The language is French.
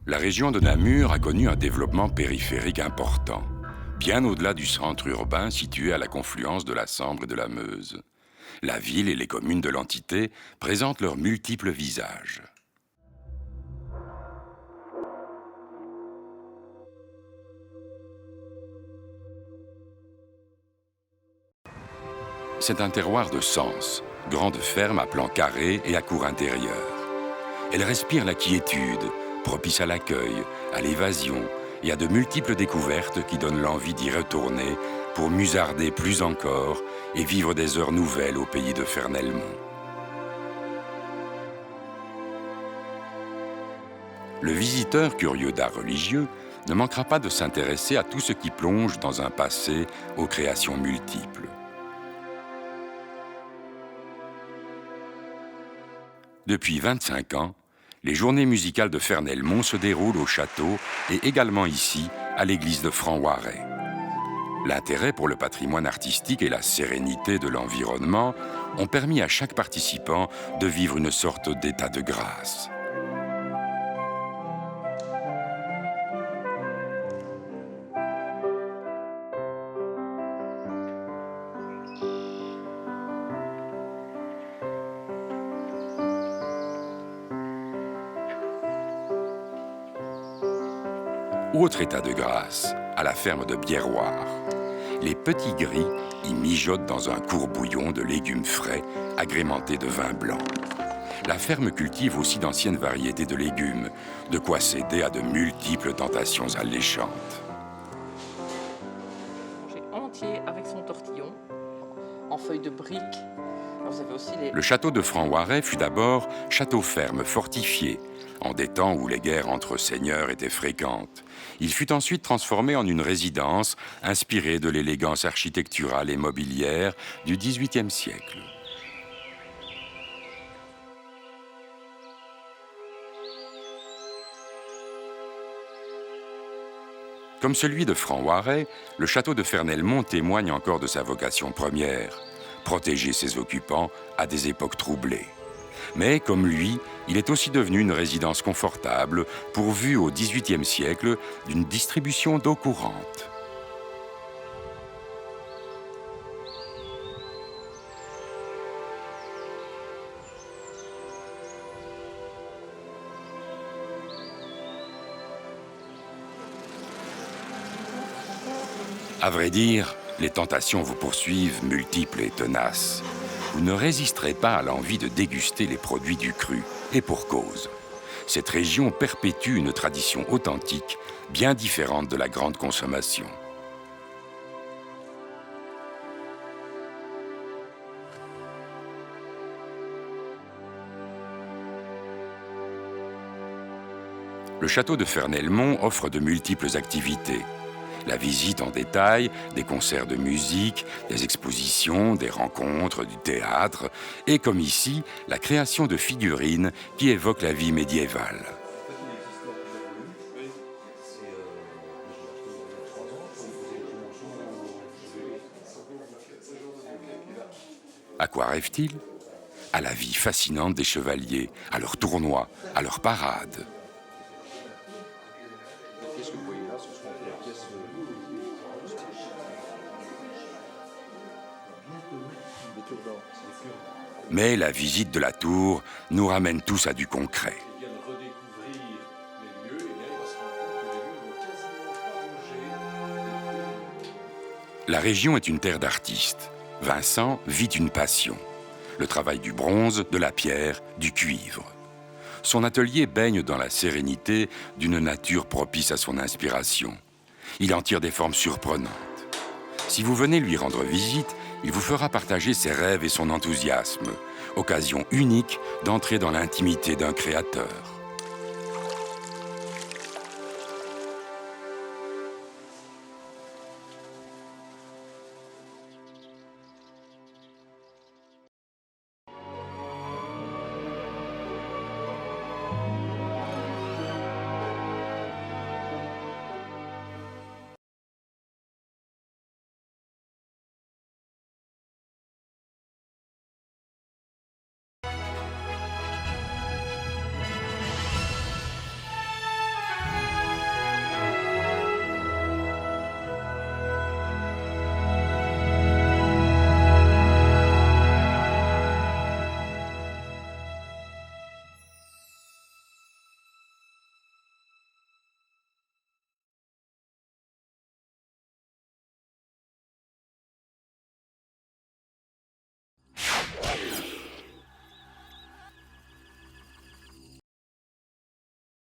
La région de Namur a connu un développement périphérique important, bien au-delà du centre urbain situé à la confluence de la Sambre et de la Meuse. La ville et les communes de l'entité présentent leurs multiples visages. C'est un terroir de sens, grande ferme à plan carré et à cour intérieure. Elle respire la quiétude, propice à l'accueil, à l'évasion et à de multiples découvertes qui donnent l'envie d'y retourner pour musarder plus encore et vivre des heures nouvelles au pays de Fernelmont. Le visiteur curieux d'art religieux ne manquera pas de s'intéresser à tout ce qui plonge dans un passé aux créations multiples. Depuis 25 ans, les journées musicales de Fernelmont se déroulent au château et également ici, à l'église de Franc-Ouarez. L'intérêt pour le patrimoine artistique et la sérénité de l'environnement ont permis à chaque participant de vivre une sorte d'état de grâce. Autre état de grâce, à la ferme de Bièroire. Les petits gris y mijotent dans un courbouillon de légumes frais agrémentés de vin blanc. La ferme cultive aussi d'anciennes variétés de légumes, de quoi céder à de multiples tentations alléchantes. Manger entier avec son tortillon, en feuilles de briques. Alors, vous avez aussi les... Le château de Franc-Ouarez fut d'abord château-ferme fortifié, en des temps où les guerres entre seigneurs étaient fréquentes. Il fut ensuite transformé en une résidence inspirée de l'élégance architecturale et mobilière du XVIIIe siècle. Comme celui de Franc-Ouarez, le château de Fernelmont témoigne encore de sa vocation première, protéger ses occupants à des époques troublées. Mais, comme lui, il est aussi devenu une résidence confortable, pourvue au XVIIIe siècle d'une distribution d'eau courante. À vrai dire, les tentations vous poursuivent multiples et tenaces. Vous ne résisterez pas à l'envie de déguster les produits du cru, et pour cause. Cette région perpétue une tradition authentique, bien différente de la grande consommation. Le château de Fernelmont offre de multiples activités. La visite en détail, des concerts de musique, des expositions, des rencontres, du théâtre, et comme ici, la création de figurines qui évoquent la vie médiévale. À quoi rêve-t-il ? À la vie fascinante des chevaliers, à leurs tournois, à leurs parades. Mais la visite de la tour nous ramène tous à du concret. La région est une terre d'artistes. Vincent vit une passion, le travail du bronze, de la pierre, du cuivre. Son atelier baigne dans la sérénité d'une nature propice à son inspiration. Il en tire des formes surprenantes. Si vous venez lui rendre visite, il vous fera partager ses rêves et son enthousiasme, occasion unique d'entrer dans l'intimité d'un créateur.